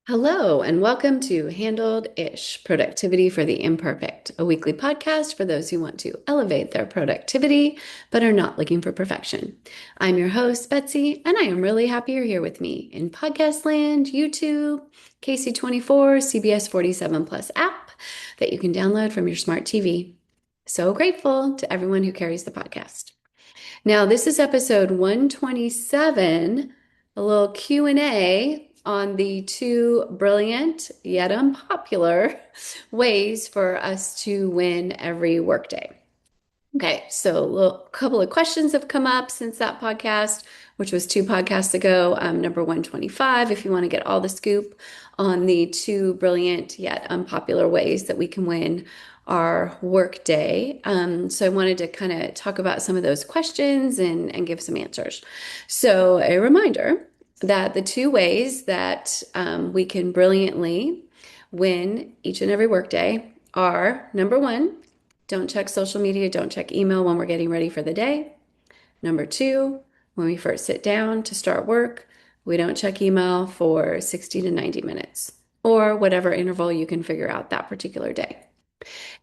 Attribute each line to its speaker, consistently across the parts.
Speaker 1: Hello, and welcome to Handled-ish Productivity for the Imperfect, a weekly podcast for those who want to elevate their productivity but are not looking for perfection. I'm your host, Betsy, and I am really happy you're here with me in podcast land, YouTube, KC24, CBS 47 Plus app that you can download from your smart TV. So grateful to everyone who carries the podcast. Now, this is episode 127, a little Q&A on the two brilliant yet unpopular ways for us to win every workday. Okay, so a couple of questions have come up since that podcast, which was two podcasts ago, number 125, if you want to get all the scoop on the two brilliant yet unpopular ways that we can win our workday. So I wanted to kind of talk about some of those questions and give some answers. So a reminder that the two ways that we can brilliantly win each and every workday are number one, don't check social media, don't check email when we're getting ready for the day. Number two, when we first sit down to start work, we don't check email for 60 to 90 minutes or whatever interval you can figure out that particular day.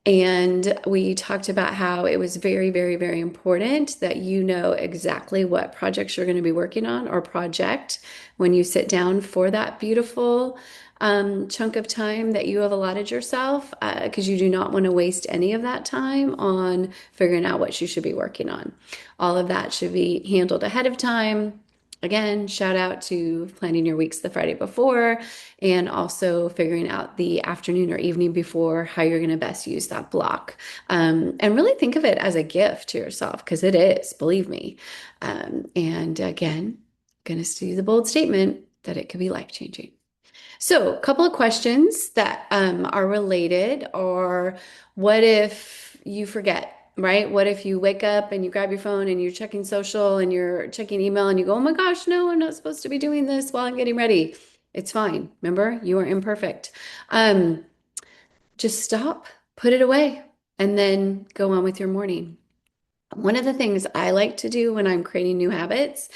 Speaker 1: And we talked about how it was very, very, very important that you know exactly what projects you're going to be working on or project when you sit down for that beautiful chunk of time that you have allotted yourself, because you do not want to waste any of that time on figuring out what you should be working on. All of that should be handled ahead of time. Again, shout out to planning your weeks the Friday before and also figuring out the afternoon or evening before how you're going to best use that block. And really think of it as a gift to yourself because it is, believe me. And again, going to see the bold statement that it could be life-changing. So, a couple of questions that are related are what if you forget? Right? What if you wake up and you grab your phone and you're checking social and you're checking email and you go, oh my gosh, no, I'm not supposed to be doing this while I'm getting ready. It's fine. Remember, you are imperfect. Um, just stop, put it away, and then go on with your morning. One of the things I like to do when I'm creating new habits,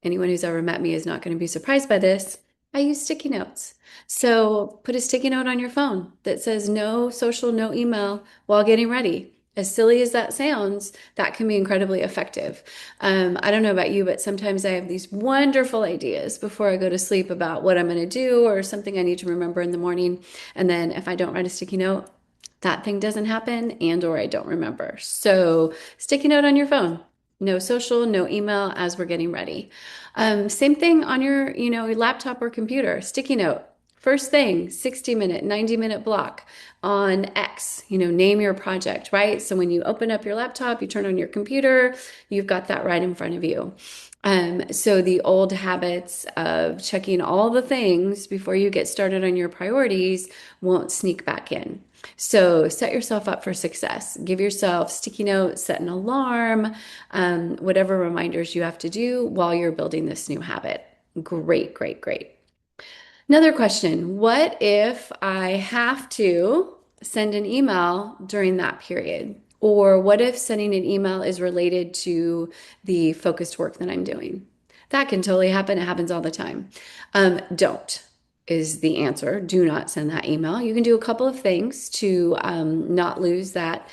Speaker 1: anyone who's ever met me is not going to be surprised by this. I use sticky notes. So put a sticky note on your phone that says no social, no email while getting ready. As silly as that sounds, that can be incredibly effective. I don't know about you, but sometimes I have these wonderful ideas before I go to sleep about what I'm going to do or something I need to remember in the morning. And then if I don't write a sticky note, that thing doesn't happen and or I don't remember. So sticky note on your phone. No social, no email as we're getting ready. Same thing on your laptop or computer. Sticky note. First thing, 60-minute, 90-minute block on X, name your project, right? So when you open up your laptop, you turn on your computer, you've got that right in front of you. So the old habits of checking all the things before you get started on your priorities won't sneak back in. So set yourself up for success. Give yourself sticky notes, set an alarm, whatever reminders you have to do while you're building this new habit. Great, great, great. Another question, what if I have to send an email during that period? Or what if sending an email is related to the focused work that I'm doing? That can totally happen. It happens all the time. Don't is the answer. Do not send that email. You can do a couple of things to not lose that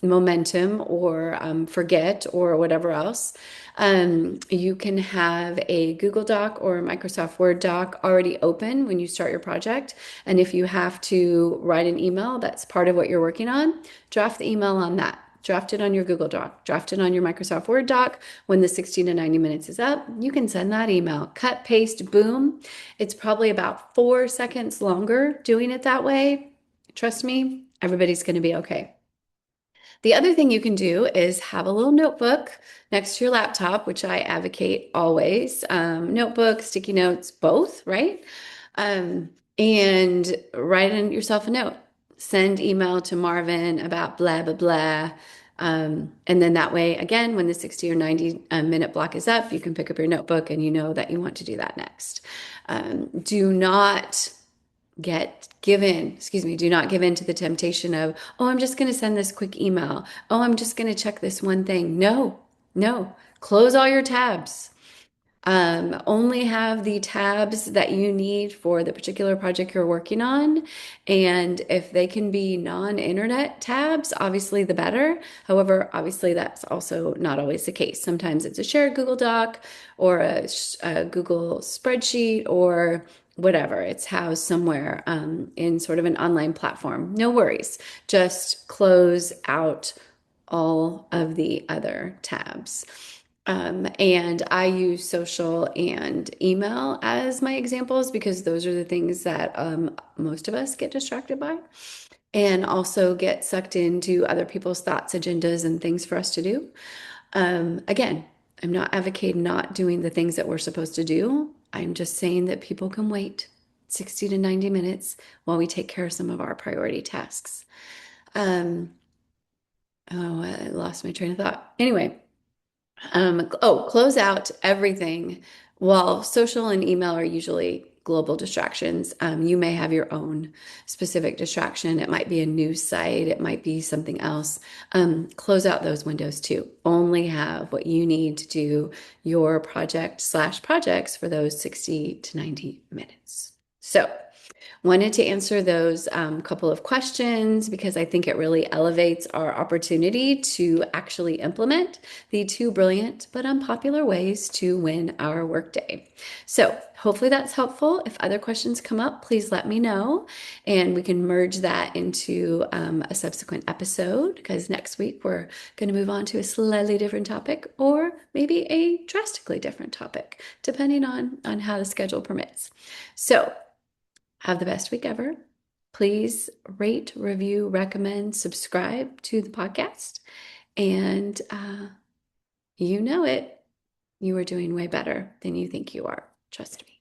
Speaker 1: momentum or forget or whatever else. You can have a Google Doc or a Microsoft Word doc already open when you start your project. And if you have to write an email that's part of what you're working on, draft the email on that. Draft it on your Google Doc, draft it on your Microsoft Word doc. When the 60 to 90 minutes is up, you can send that email. Cut, paste, boom. It's probably about 4 seconds longer doing it that way. Trust me, everybody's going to be okay. The other thing you can do is have a little notebook next to your laptop, which I advocate always. Notebook, sticky notes, both, right? And write in yourself a note. Send email to Marvin about blah, blah, blah. And then that way, again, when the 60 or 90 minute block is up, you can pick up your notebook and you know that you want to do that next. Do not do not give in to the temptation of, oh, I'm just going to send this quick email. Oh, I'm just going to check this one thing. No, no, close all your tabs. Only have the tabs that you need for the particular project you're working on. And if they can be non-internet tabs, obviously the better. However, obviously that's also not always the case. Sometimes it's a shared Google Doc or a Google spreadsheet or whatever. It's housed somewhere in sort of an online platform. No worries. Just close out all of the other tabs. And I use social and email as my examples because those are the things that most of us get distracted by and also get sucked into other people's thoughts, agendas, and things for us to do. Again, I'm not advocating not doing the things that we're supposed to do. I'm just saying that people can wait 60 to 90 minutes while we take care of some of our priority tasks. Um, oh, I lost my train of thought. Anyway, close out everything. While social and email are usually global distractions, you may have your own specific distraction. It might be a news site, it might be something else. Close out those windows too. Only have what you need to do your project/projects for those 60 to 90 minutes. So, wanted to answer those couple of questions because I think it really elevates our opportunity to actually implement the two brilliant but unpopular ways to win our workday. So, hopefully that's helpful. If other questions come up, please let me know and we can merge that into a subsequent episode because next week we're going to move on to a slightly different topic or maybe a drastically different topic, depending on how the schedule permits. So, have the best week ever. Please rate, review, recommend, subscribe to the podcast. And you know it, you are doing way better than you think you are. Trust me.